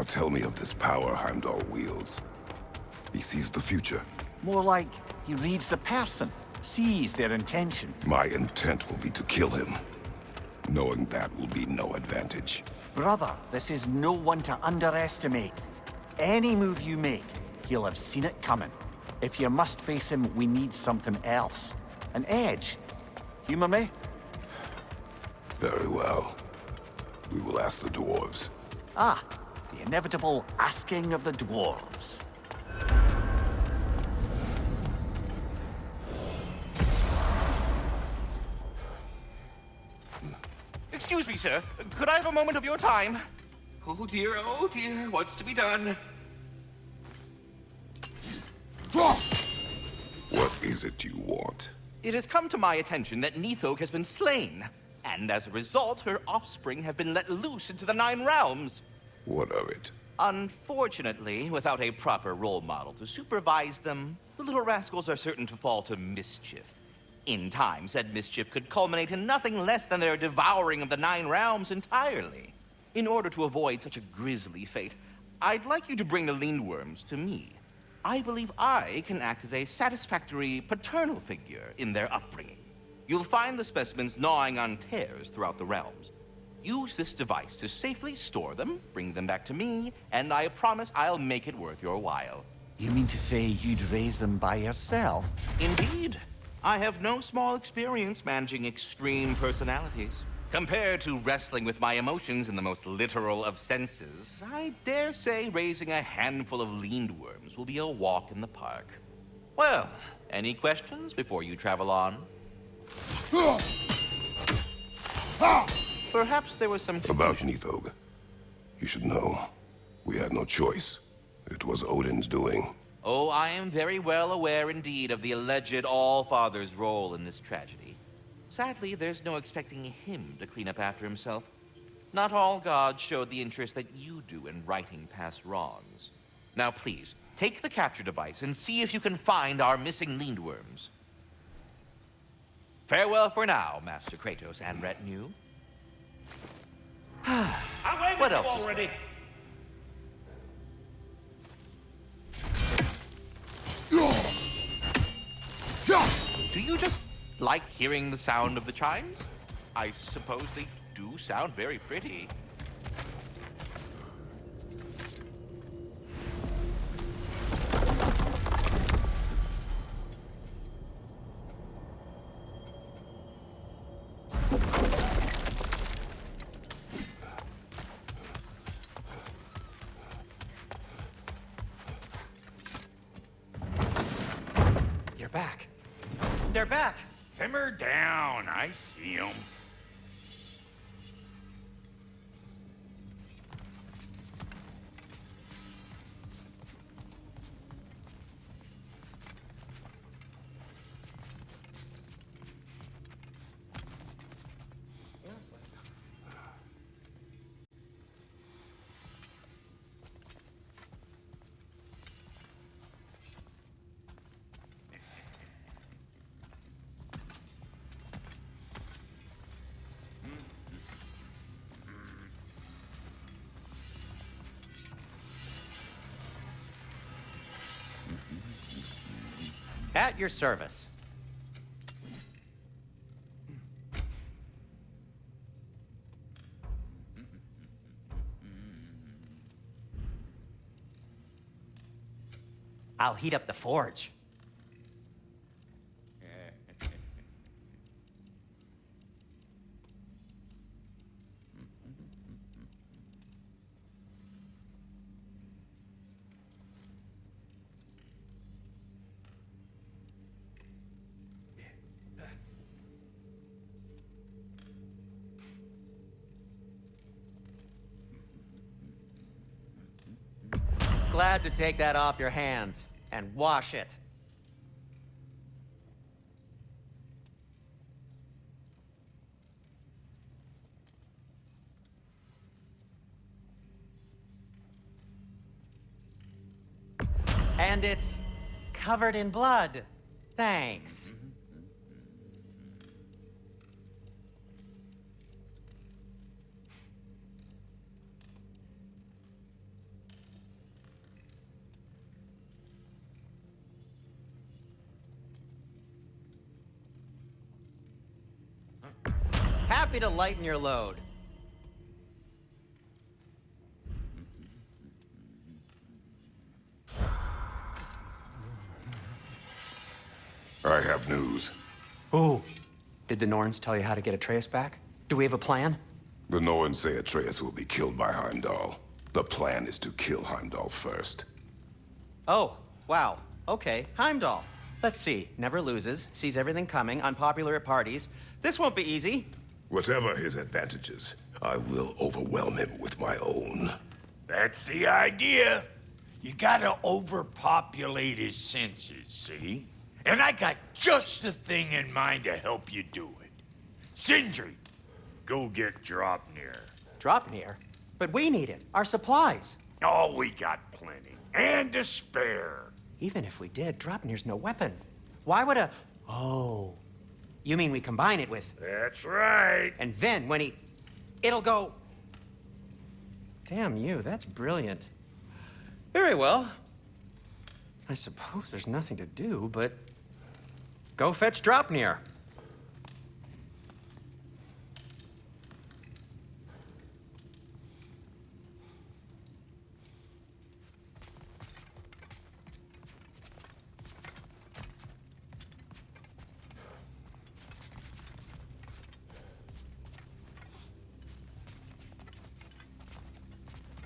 tell me of this power Heimdall wields. He sees the future. More like he reads the person, sees their intention. My intent will be to kill him. Knowing that will be no advantage. Brother, this is no one to underestimate. Any move you make, he'll have seen it coming. If you must face him, we need something else. An edge. Humor me? Very well. We will ask the dwarves. Ah, the inevitable asking of the dwarves. Excuse me, sir. Could I have a moment of your time? Oh dear, what's to be done? What is it you want? It has come to my attention that Nithog has been slain, and as a result, her offspring have been let loose into the Nine Realms. What of it? Unfortunately, without a proper role model to supervise them, the little rascals are certain to fall to mischief. In time, said mischief could culminate in nothing less than their devouring of the Nine Realms entirely. In order to avoid such a grisly fate, I'd like you to bring the Lindworms to me. I believe I can act as a satisfactory paternal figure in their upbringing. You'll find the specimens gnawing on tears throughout the realms. Use this device to safely store them, bring them back to me, and I promise I'll make it worth your while. You mean to say you'd raise them by yourself? Indeed. I have no small experience managing extreme personalities. Compared to wrestling with my emotions in the most literal of senses, I dare say raising a handful of Lindworms will be a walk in the park. Well, any questions before you travel on? Perhaps there was some... About Nithog. You should know. We had no choice. It was Odin's doing. Oh, I am very well aware indeed of the alleged All-Father's role in this tragedy. Sadly, there's no expecting him to clean up after himself. Not all gods showed the interest that you do in righting past wrongs. Now please, take the capture device and see if you can find our missing Lindworms. Farewell for now, Master Kratos and retinue. What else is already? Do you just like hearing the sound of the chimes? I suppose they do sound very pretty. You're back. They're back. Simmer down. I see 'em. At your service. I'll heat up the forge. Glad to take that off your hands and wash it. And it's covered in blood. Thanks. Happy to lighten your load. I have news. Oh. Did the Norns tell you how to get Atreus back? Do we have a plan? The Norns say Atreus will be killed by Heimdall. The plan is to kill Heimdall first. Oh, wow. Okay, Heimdall. Let's see. Never loses, sees everything coming, unpopular at parties. This won't be easy. Whatever his advantages, I will overwhelm him with my own. That's the idea. You gotta overpopulate his senses, see? And I got just the thing in mind to help you do it. Sindri, go get Dropnir. Dropnir? But we need it. Our supplies. Oh, we got plenty. And to spare. Even if we did, Dropnir's no weapon. Why would a... Oh. You mean we combine it with... That's right. And then when he... It'll go... Damn you, that's brilliant. Very well. I suppose there's nothing to do, but... Go fetch Dropnir.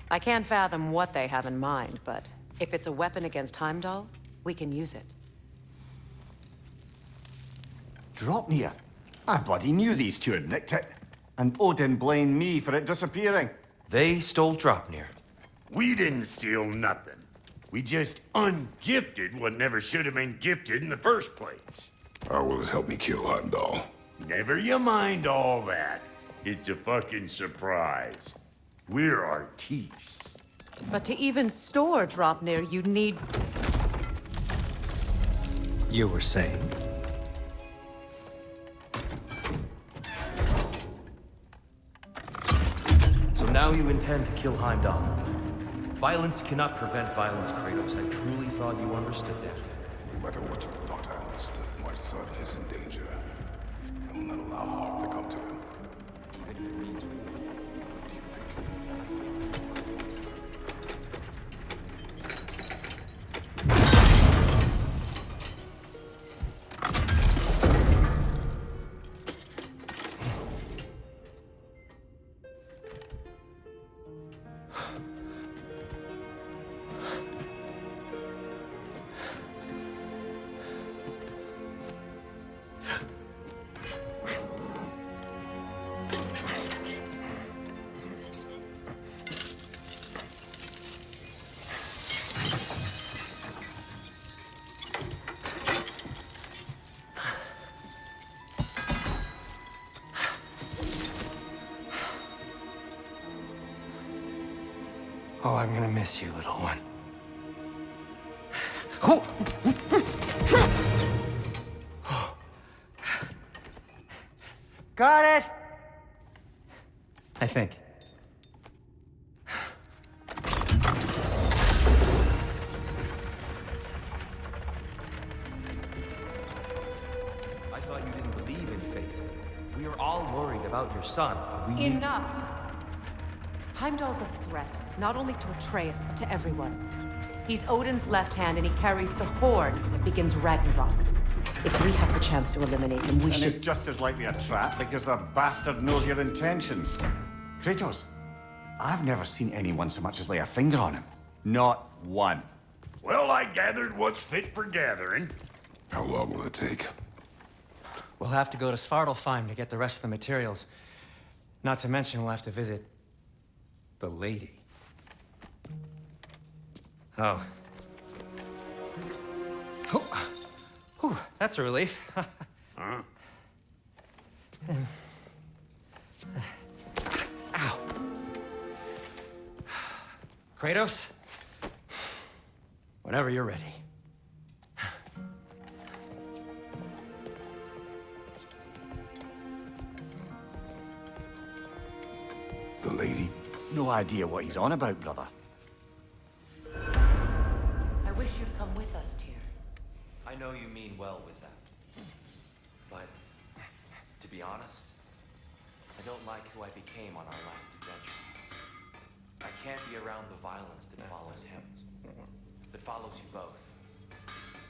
I can't fathom what they have in mind, but if it's a weapon against Heimdall, we can use it. Dropnir. I bloody knew these two had nicked it. And Odin blamed me for it disappearing. They stole Dropnir. We didn't steal nothing. We just ungifted what never should have been gifted in the first place. How will it help me kill Heimdall? Never you mind all that. It's a fucking surprise. We're artistes. But to even store Dropnir, you'd need... You were saying? So now you intend to kill Heimdall. Violence cannot prevent violence, Kratos. I truly thought you understood that. No matter what you thought I understood, my son is in danger. I will not allow harm to come to him. Even if it means war. Oh, I'm gonna miss you, little one. Got it! I think. I thought you didn't believe in fate. We are all worried about your son. We need... Enough! Heimdall's a threat, not only to Atreus, but to everyone. He's Odin's left hand, and he carries the horde that begins Ragnarok. If we have the chance to eliminate him, we And should... it's just as likely a trap because the bastard knows your intentions. Kratos, I've never seen anyone so much as lay a finger on him. Not one. Well, I gathered what's fit for gathering. How long will it take? We'll have to go to Svartalfheim to get the rest of the materials. Not to mention we'll have to visit... the lady. Oh. Whew, that's a relief. Huh? Ow. Kratos? Whenever you're ready. The lady? No idea what he's on about, brother. I wish you'd come with us, Tyr. I know you mean well with that. But, to be honest, I don't like who I became on our last adventure. I can't be around the violence that follows him. That follows you both.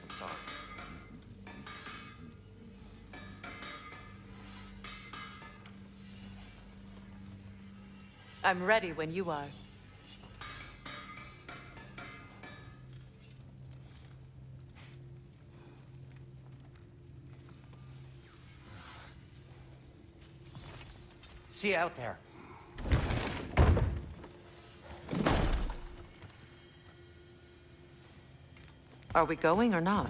I'm sorry. I'm ready when you are. See you out there. Are we going or not?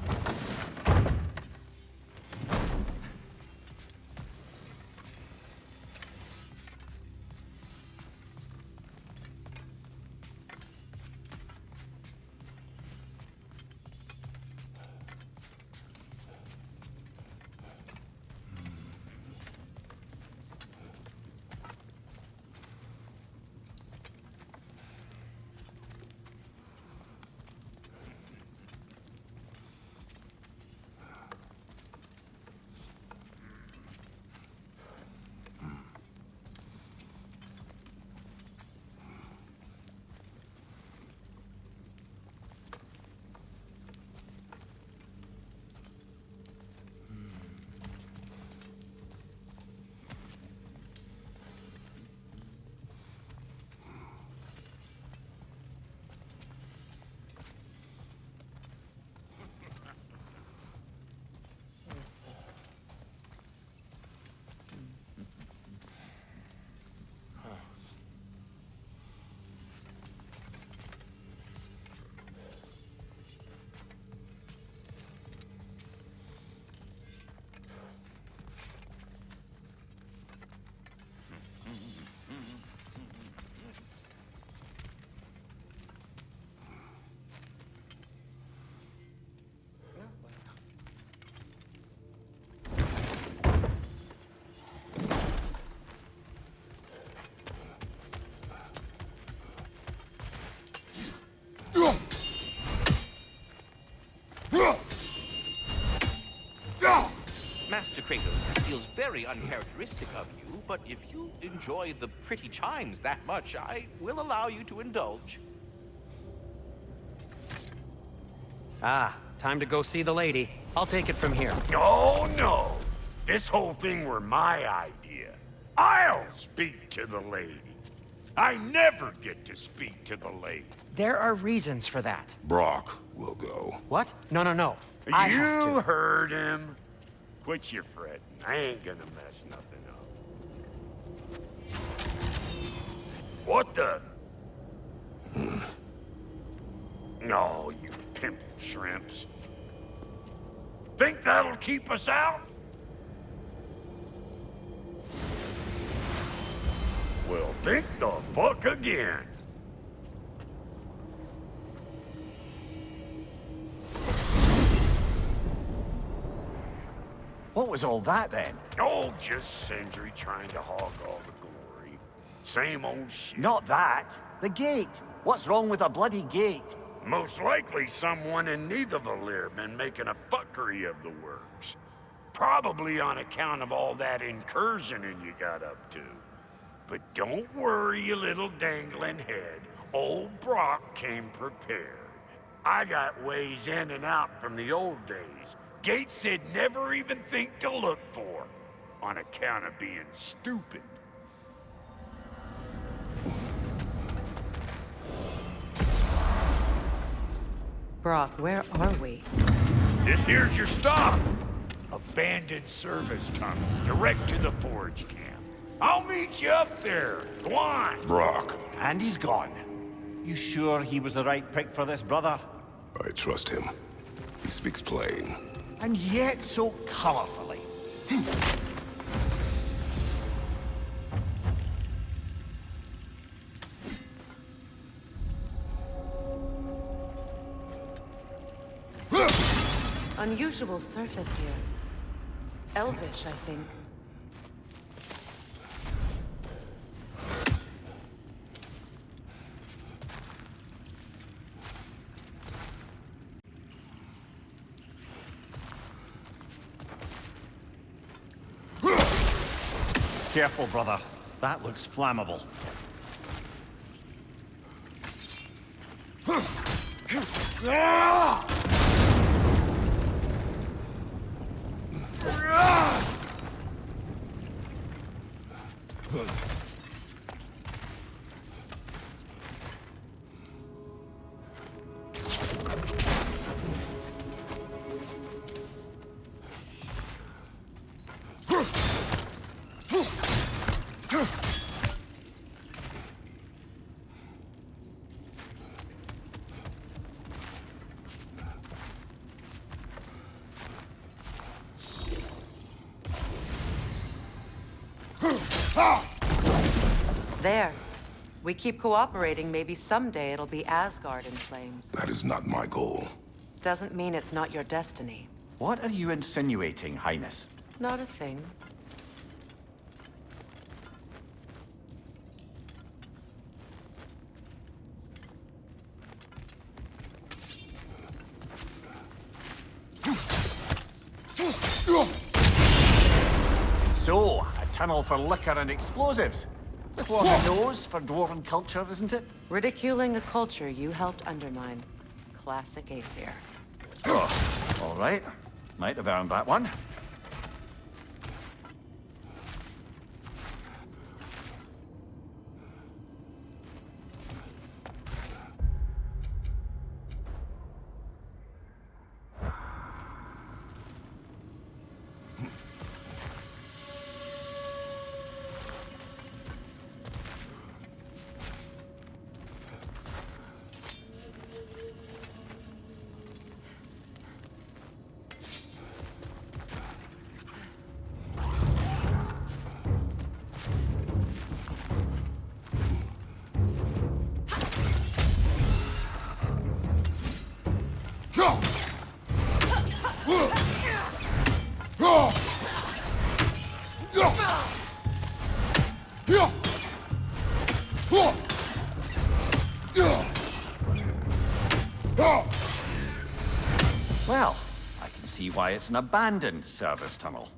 Master Kratos, this feels very uncharacteristic of you, but if you enjoy the pretty chimes that much, I will allow you to indulge. Ah, time to go see the lady. I'll take it from here. No, no. This whole thing were my idea. I'll speak to the lady. I never get to speak to the lady. There are reasons for that. Brock will go. What? No, no, no. I have You to. heard him. Quit your fretting. I ain't gonna mess nothing up. What the? No, you pimple shrimps. Think that'll keep us out? Well, think the fuck again. What was all that then? Oh, just Sindri trying to hog all the glory. Same old shit. Not that. The gate. What's wrong with a bloody gate? Most likely someone in Nidavellir been making a fuckery of the works. Probably on account of all that incursioning you got up to. But don't worry, you little dangling head. Old Brock came prepared. I got ways in and out from the old days. Gates they'd never even think to look for, on account of being stupid. Brock, where are we? This here's your stop. Abandoned service tunnel, direct to the forge camp. I'll meet you up there. Go on. Brock, And he's gone. You sure he was the right pick for this, brother? I trust him. He speaks plain. And yet so colorfully. Unusual surface here. Elvish, I think. Careful, brother. That looks flammable. There. We keep cooperating, maybe someday it'll be Asgard in flames. That is not my goal. Doesn't mean it's not your destiny. What are you insinuating, Highness? Not a thing. So, a tunnel for liquor and explosives. Before the nose for dwarven culture, isn't it? Ridiculing a culture you helped undermine. Classic Aesir. All right. Might have earned that one. Well, I can see why it's an abandoned service tunnel.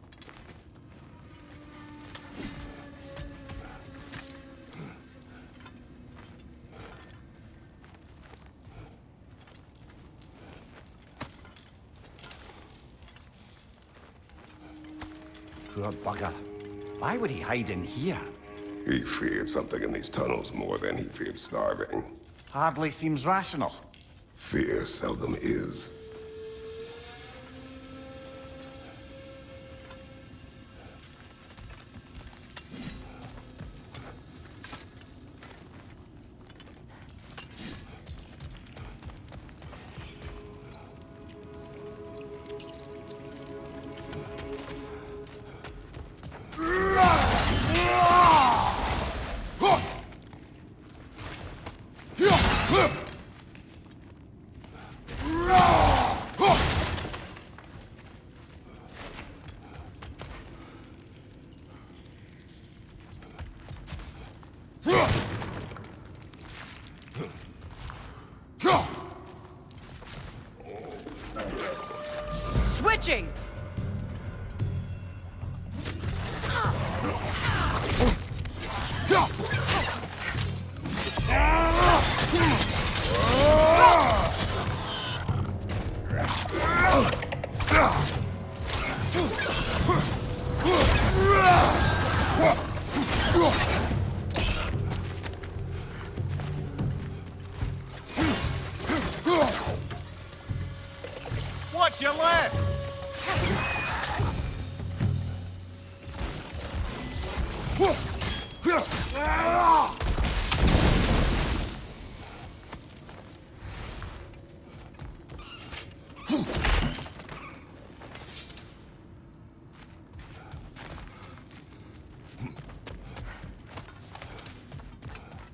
Poor bugger. Why would he hide in here? He feared something in these tunnels more than he feared starving. Hardly seems rational. Fear seldom is. Switching! Watch your left!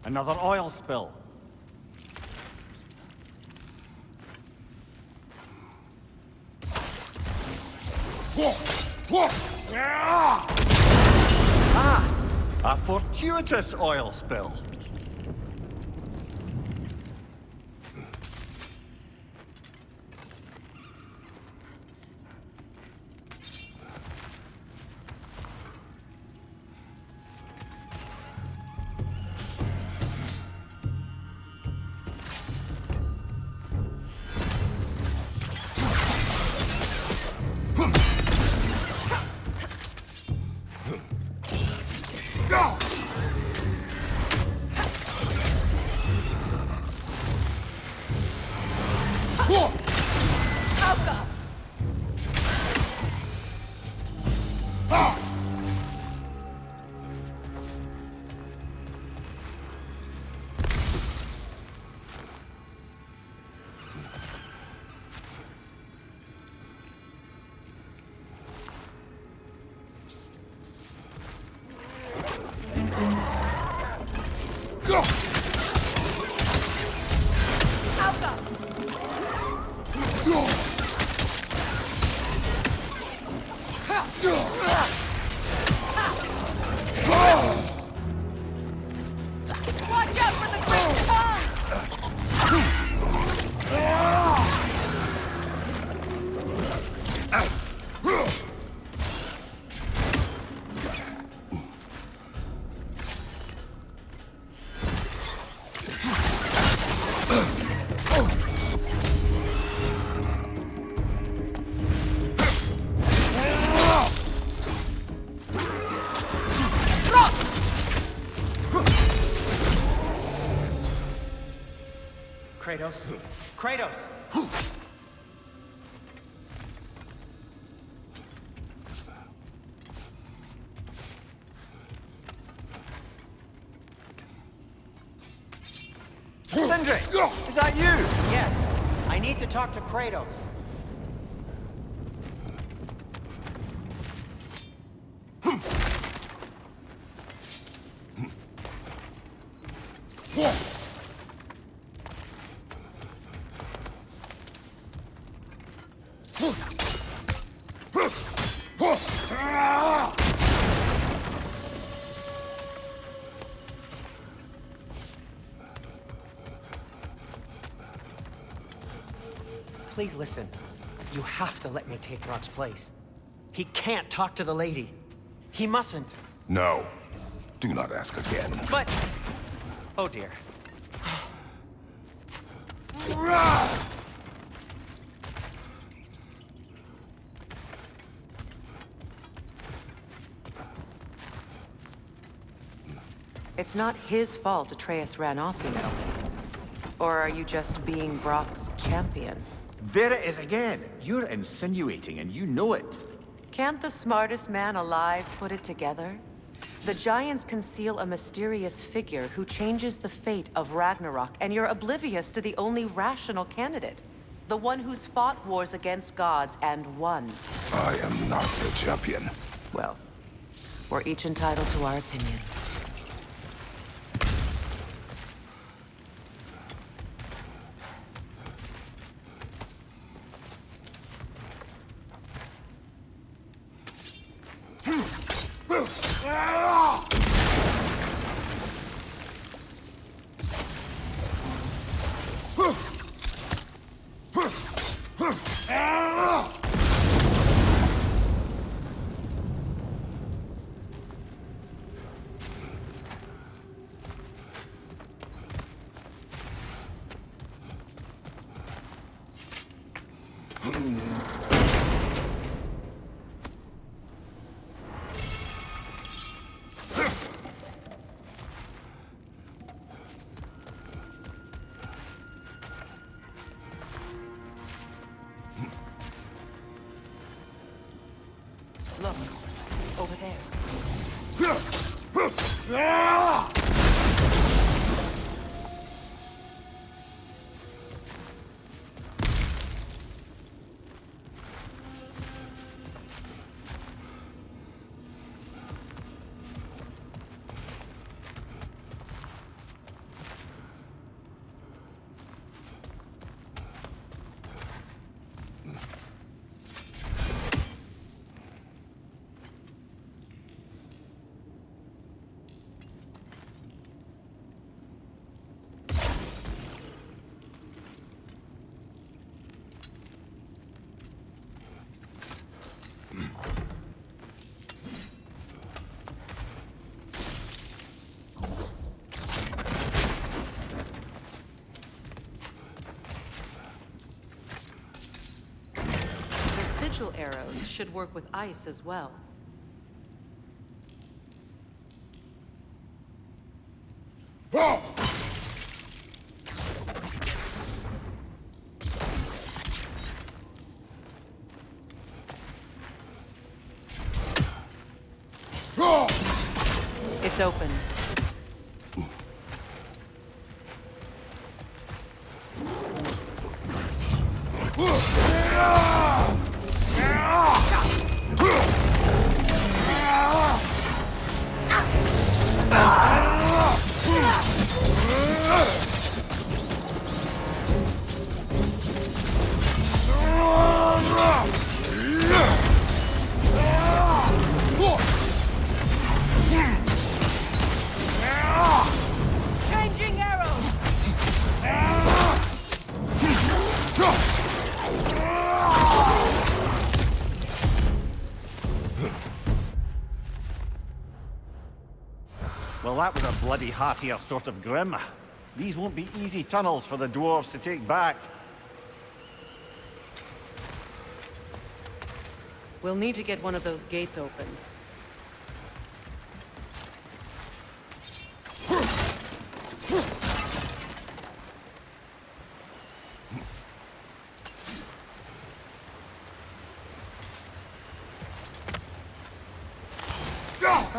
Another oil spill. Ah! A fortuitous oil spill. Watch out for the great tongue! Kratos? Kratos! Sindri! Is that you? Yes, I need to talk to Kratos. Please listen. You have to let me take Rock's place. He can't talk to the lady. He mustn't. No. Do not ask again. But... Oh dear. It's not his fault Atreus ran off, you know. Or are you just being Brock's champion? There it is again. You're insinuating, and you know it. Can't the smartest man alive put it together? The Giants conceal a mysterious figure who changes the fate of Ragnarok, and you're oblivious to the only rational candidate. The one who's fought wars against gods and won. I am not the champion. Well, we're each entitled to our opinion. Look, over there. Sigil arrows should work with ice as well. It's open. Well, that was a bloody heartier sort of grim. These won't be easy tunnels for the dwarves to take back. We'll need to get one of those gates open.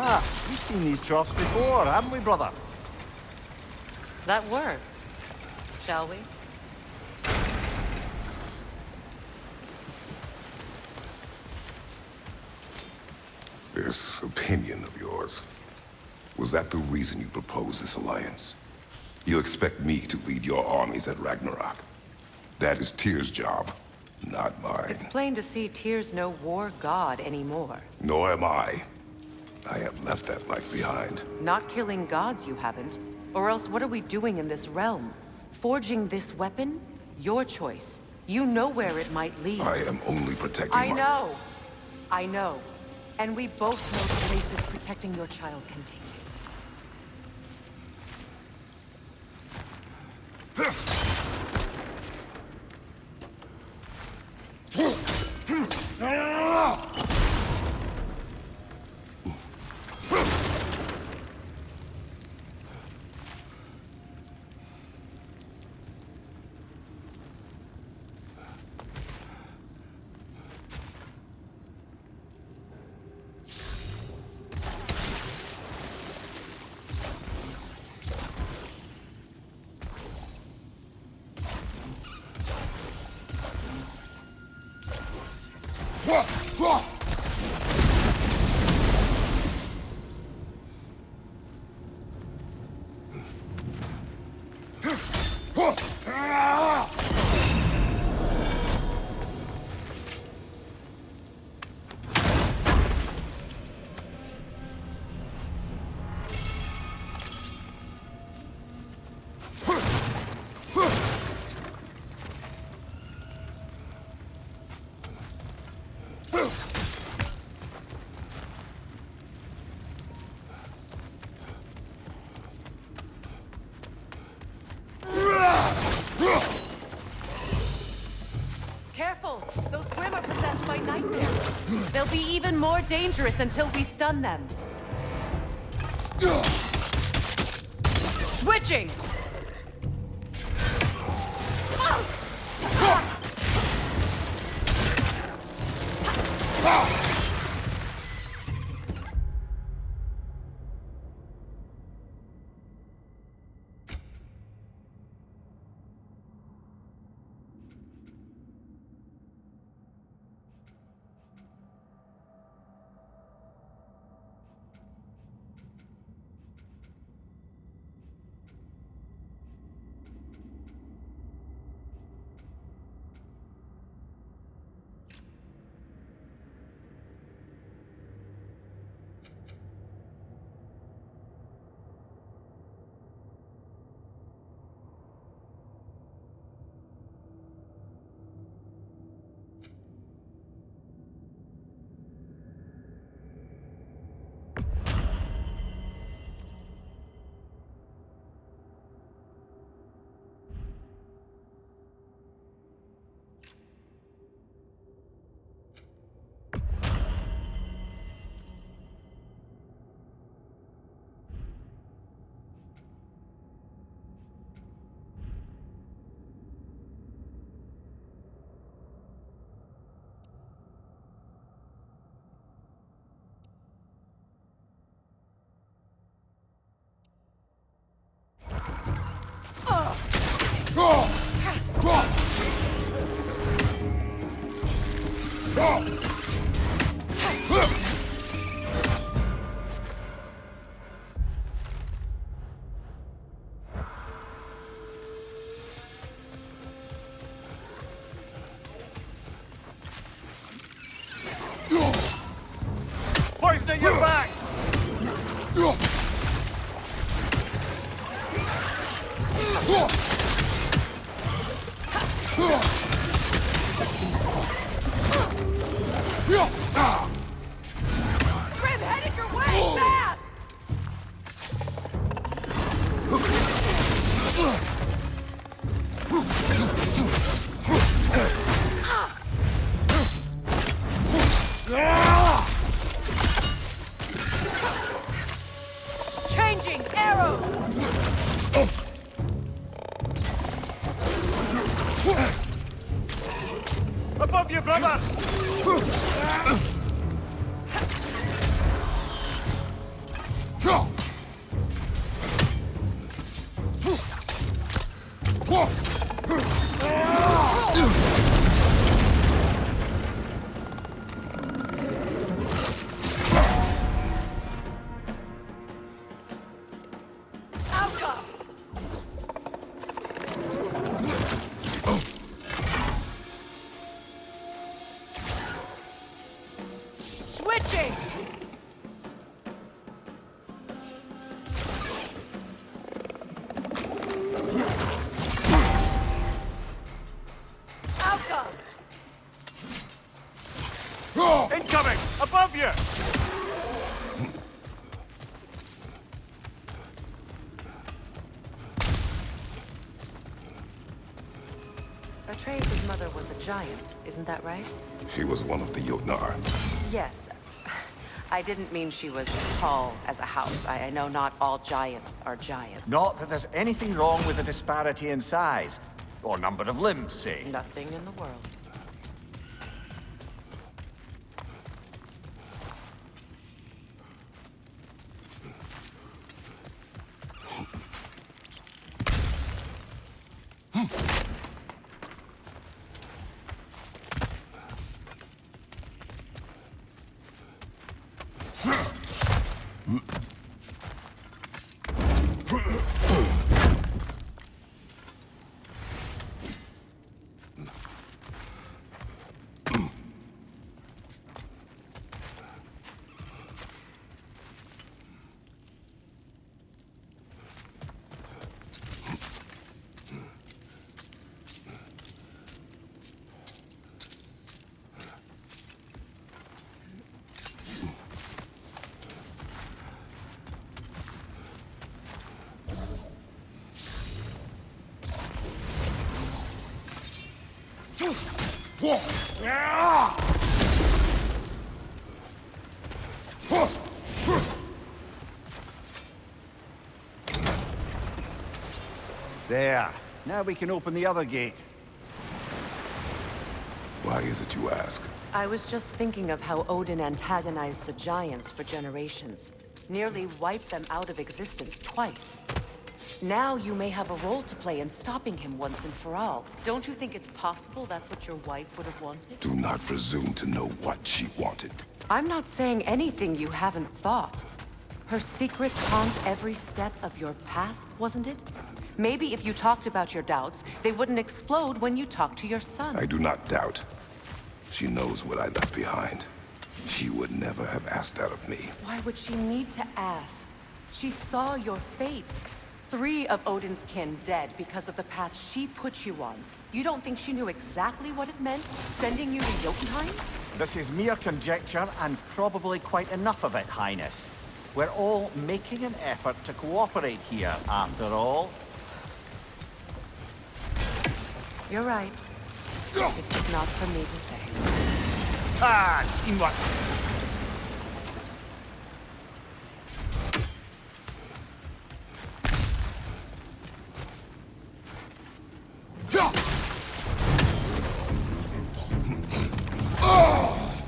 Ah, we've seen these troughs before, haven't we, brother? That worked. Shall we? This opinion of yours, was that the reason you proposed this alliance? You expect me to lead your armies at Ragnarok? That is Tyr's job, not mine. It's plain to see Tyr's no war god anymore. Nor am I. I have left that life behind. Not killing gods, you haven't. Or else what are we doing in this realm? Forging this weapon? Your choice. You know where it might lead. I am only protecting I know. I know. And we both know the places protecting your child can take Careful! Those Grim are possessed by nightmares. They'll be even more dangerous until we stun them. Switching! arrows! Above you, brother! Switching! Outcome! Incoming! Above you! Atreus' mother was a giant, isn't that right? She was one of the Jotnar. Yes. I didn't mean she was tall as a house. I know not all giants are giant. Not that there's anything wrong with the disparity in size. Or number of limbs, say. Nothing in the world. There. Now we can open the other gate. Why is it you ask? I was just thinking of how Odin antagonized the giants for generations. Nearly wiped them out of existence twice. Now you may have a role to play in stopping him once and for all. Don't you think it's possible that's what your wife would have wanted? Do not presume to know what she wanted. I'm not saying anything you haven't thought. Her secrets haunt every step of your path, wasn't it? Maybe if you talked about your doubts, they wouldn't explode when you talked to your son. I do not doubt. She knows what I left behind. She would never have asked that of me. Why would she need to ask? She saw your fate. 3 of Odin's kin dead because of the path she put you on. You don't think she knew exactly what it meant, sending you to Jotunheim? This is mere conjecture, and probably quite enough of it, Highness. We're all making an effort to cooperate here, after all. You're right. It's not for me to say. Ah, teamwork!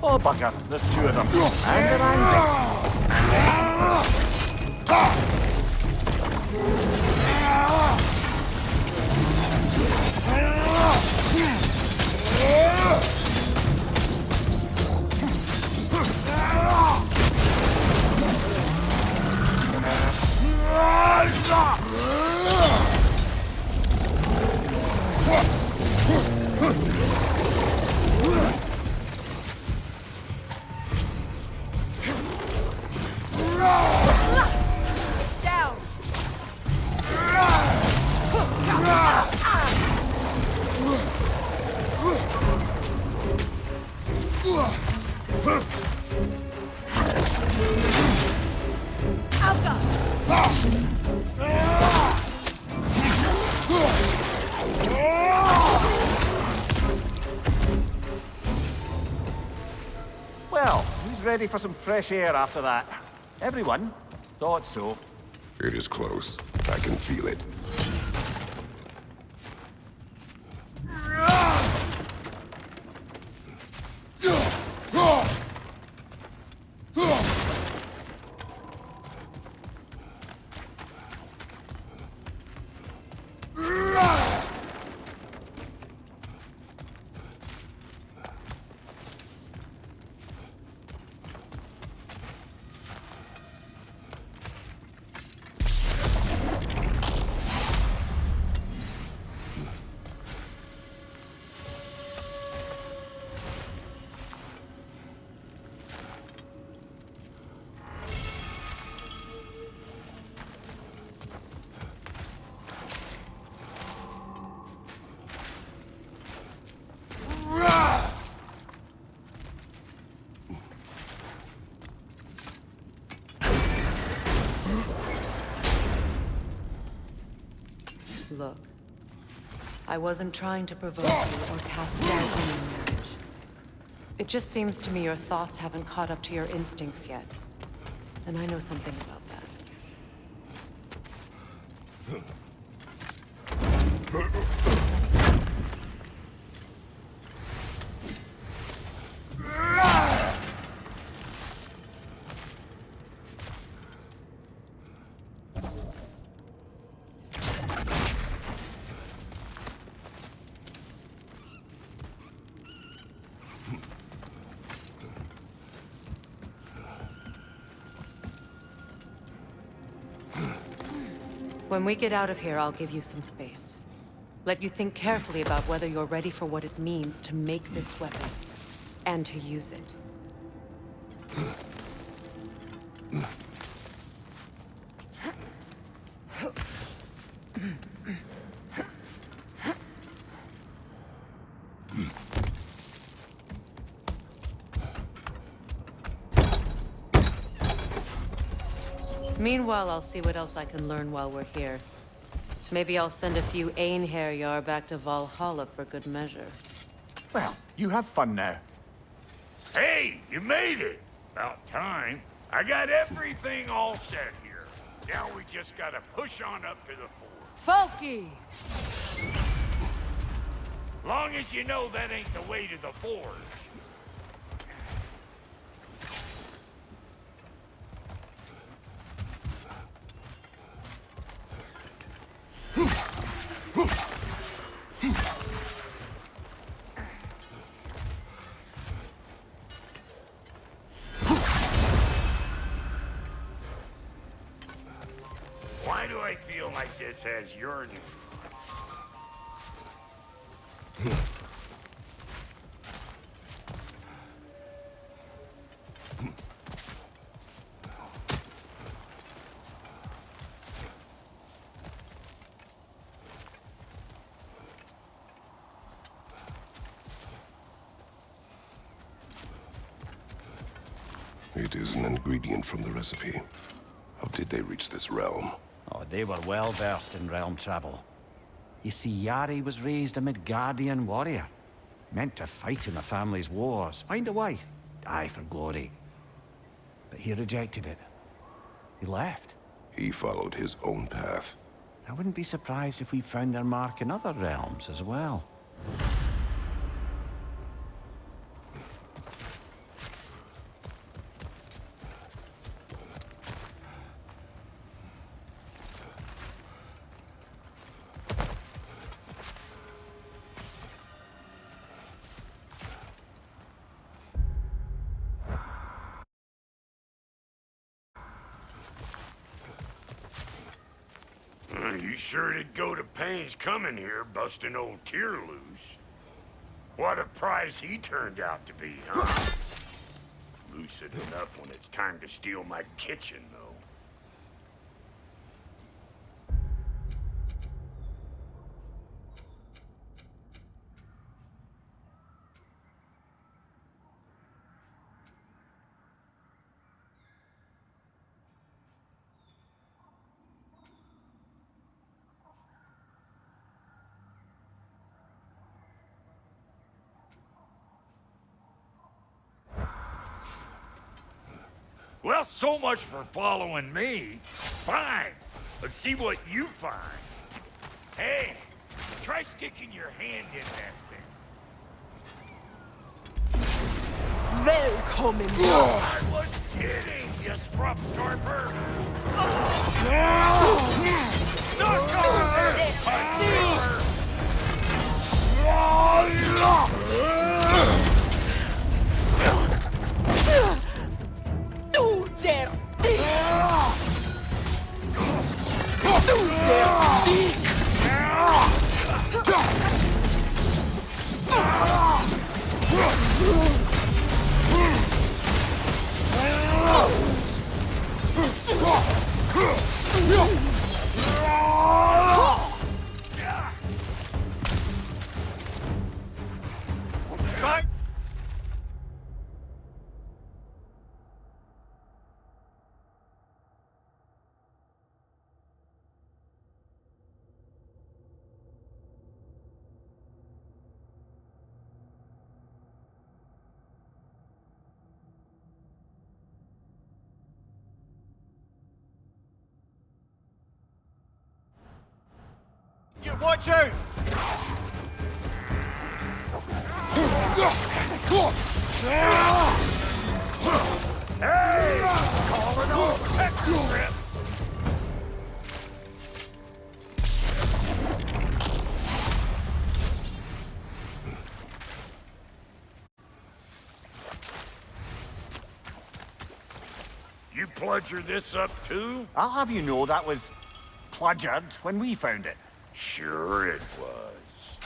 Oh, bugger. There's 2 of them. And they're angry. Down! Well, who's ready for some fresh air after that? Everyone? Thought so. It is close. I can feel it. Look, I wasn't trying to provoke you or cast doubt on your marriage. It just seems to me your thoughts haven't caught up to your instincts yet. And I know something about that. When we get out of here, I'll give you some space. Let you think carefully about whether you're ready for what it means to make this weapon, and to use it. Meanwhile, I'll see what else I can learn while we're here. Maybe I'll send a few Einherjar back to Valhalla for good measure. Well, you have fun now. Hey, you made it! About time. I got everything all set here. Now we just gotta push on up to the fort. Folky! Long as you know that ain't the way to the forge. Why do I feel like this has your name? It is an ingredient from the recipe. How did they reach this realm? Oh, they were well versed in realm travel. You see, Yari was raised a Midgardian warrior. Meant to fight in the family's wars, find a wife, die for glory. But he rejected it. He left. He followed his own path. I wouldn't be surprised if we found their mark in other realms as well. You sure did go to pains coming here, busting old Tyr loose. What a prize he turned out to be, huh? Lucid enough when it's time to steal my kitchen, though. Well, so much for following me. Fine. Let's see what you find. Hey, try sticking your hand in that thing. Välkommen! I was kidding, you scruff scarper! Suck on this, pipe Du der Dick! Du der Dick! Watch out! Hey! Calling on petrol grip! You pludger this up too? I'll have you know that was pludgered when we found it. Sure it was.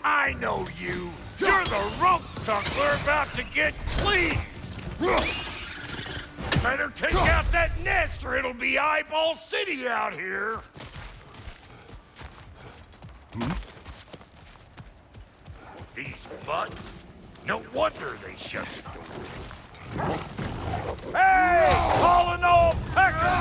I know you! You're the rope suckler about to get clean! Better take out that nest or it'll be Eyeball City out here! These butts? No wonder they shut the door. Hey! Calling all pecker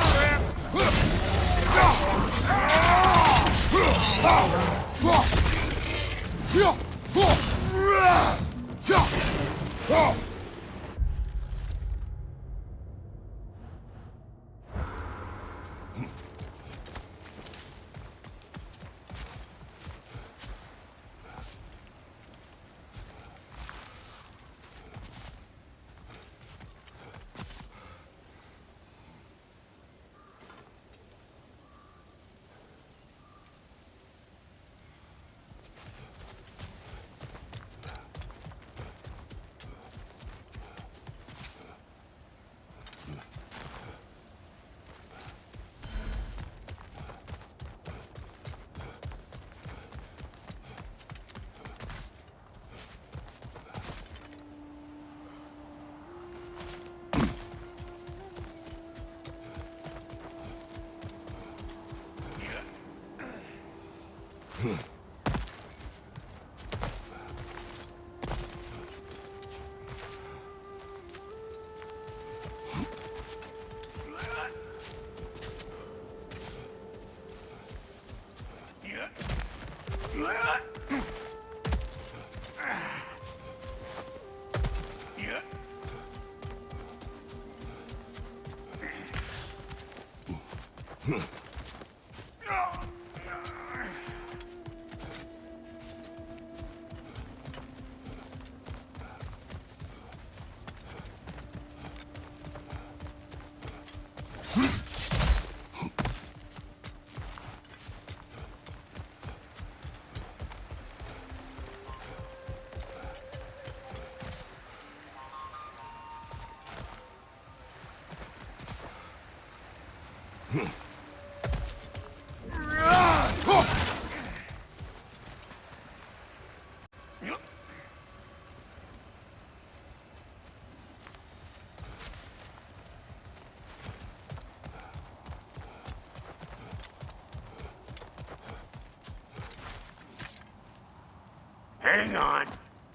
Hang on.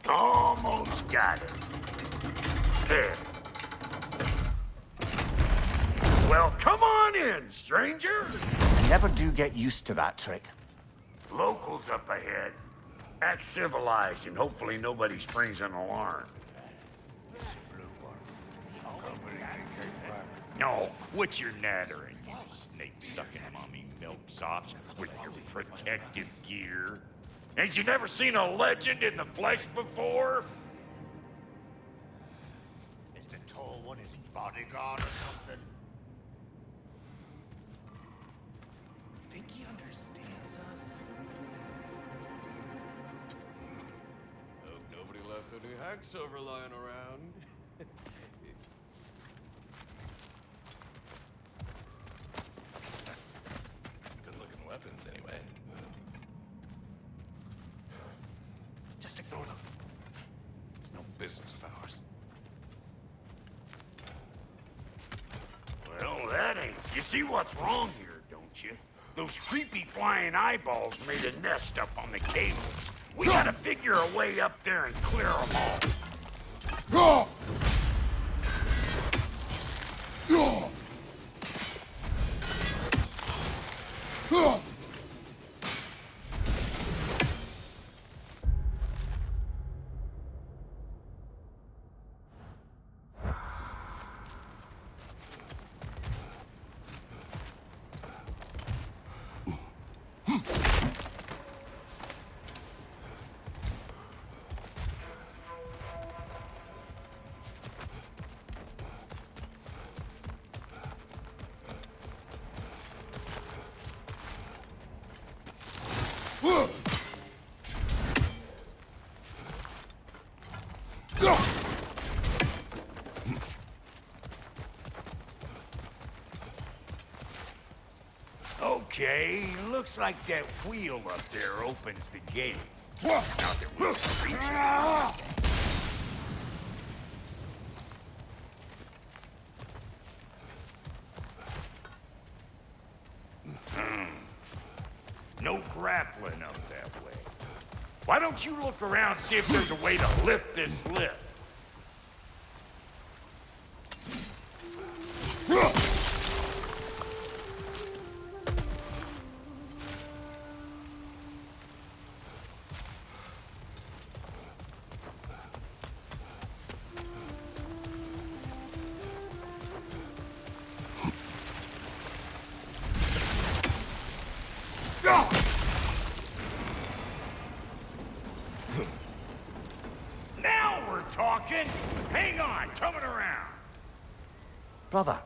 Almost got it. There. Well, come on in, stranger. Never do get used to that trick. Locals up ahead. Act civilized and hopefully nobody springs an alarm. No, quit your nattering, you snake-sucking mommy milksops with your protective gear. Ain't you never seen a legend in the flesh before? Is the tall one his bodyguard or something? Think he understands us? Hope nobody left any hacksilver lying around. Good-looking weapons, anyway. Just ignore them. It's no business of ours. Well, that ain't... You see what's wrong here, don't you? Those creepy flying eyeballs made a nest up on the cables. We gotta figure a way up there and clear them all. Okay, looks like that wheel up there opens the gate. Not that we can reach it. No grappling up that way. Why don't you look around, see if there's a way to lift this lift? Now we're talking! Hang on, coming around! Brother,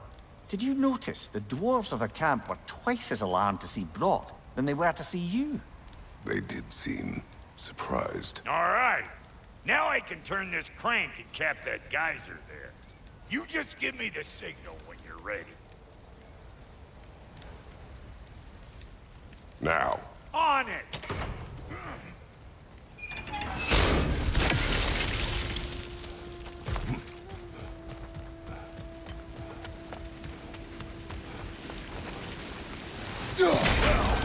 did you notice the dwarves of the camp were twice as alarmed to see Brock than they were to see you? They did seem surprised. All right. Now I can turn this crank and cap that geyser there. You just give me the signal when you're ready. Now. On it! Well,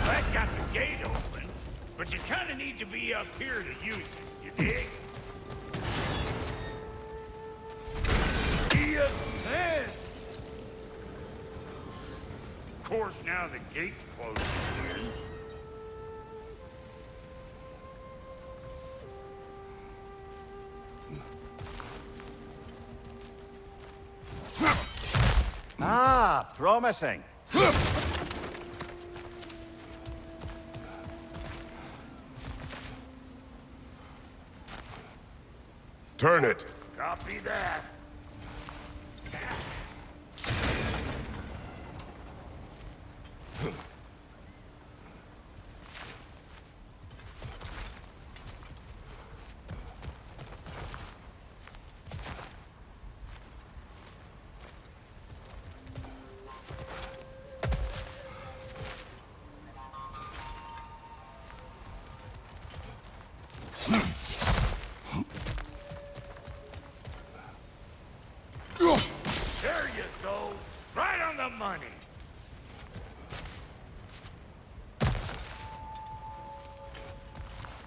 that got the gate open, but you kind of need to be up here to use it, you dig? He said. Of course, now the gate's closed again. Ah, promising. Turn it. Copy that. There you go. Right on the money.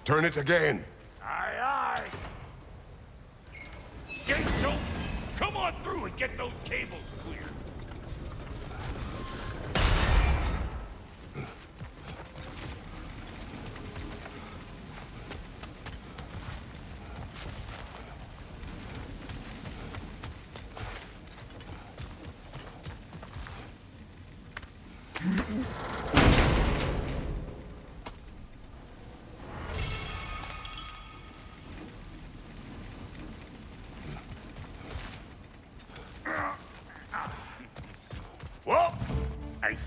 Turn it again. Aye, aye. Gate's open. Come on through and get those cables cleared.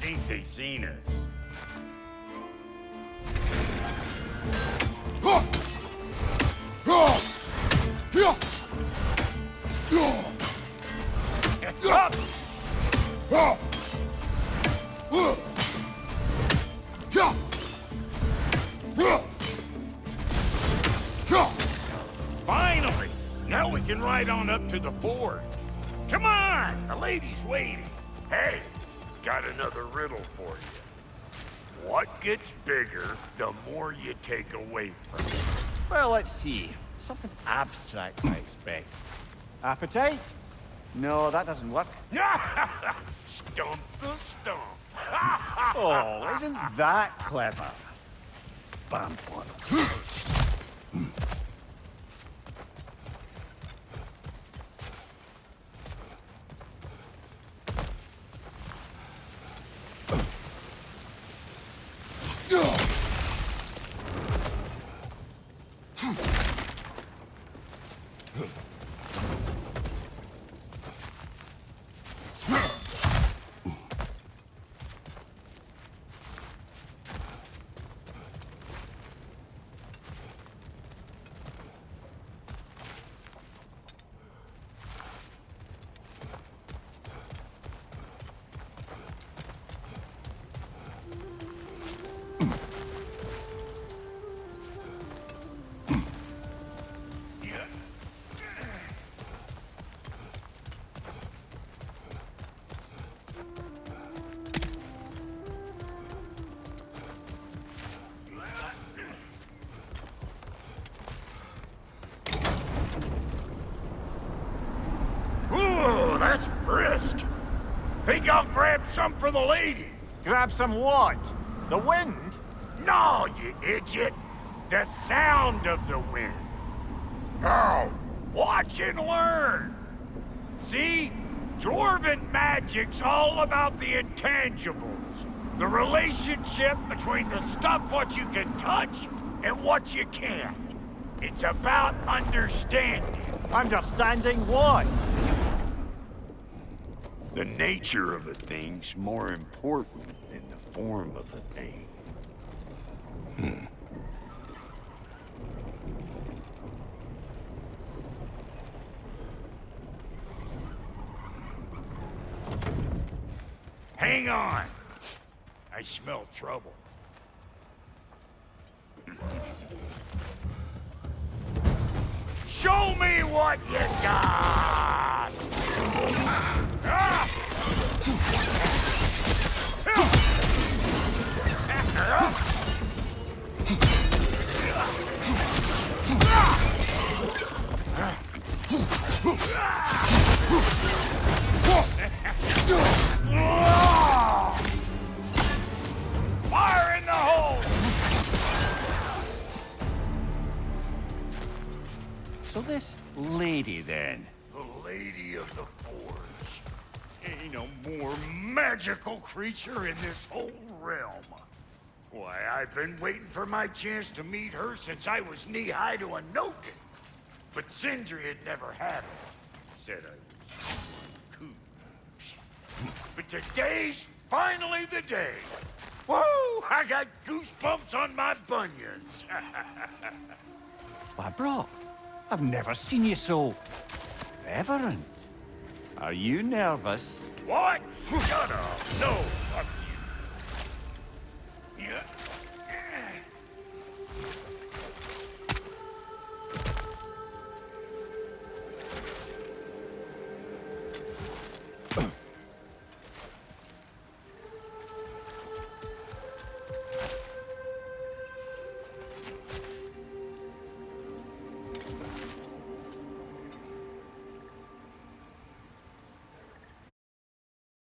think they seen us. Finally! Now we can ride on up to the fort. Come on! The lady's waiting. Hey, got another riddle for you. What gets bigger the more you take away from it? Well, let's see. Something abstract, I expect. Appetite? No, that doesn't work. Stump the stump. Oh, isn't that clever? Bam one. Ooh, that's brisk. Think I'll grab some for the lady? Grab some what? The wind? No, you idiot. The sound of the wind. Now, watch and learn. See? Dwarven magic's all about the intangibles. The relationship between the stuff what you can touch and what you can't. It's about understanding. Understanding what? The nature of a thing's more important than the form of a thing. Hang on. I smell trouble. Show me what you got! Ah! Fire in the hole! So this lady, then? The Lady of the Forge. Ain't no more magical creature in this whole realm. Why, I've been waiting for my chance to meet her since I was knee-high to a Noken. But Sindri had never had it. Said I was cool. But today's finally the day. Woo! I got goosebumps on my bunions. Why, bro, I've never seen you so reverent. Are you nervous? What? Shut up. No, fuck you. Yeah.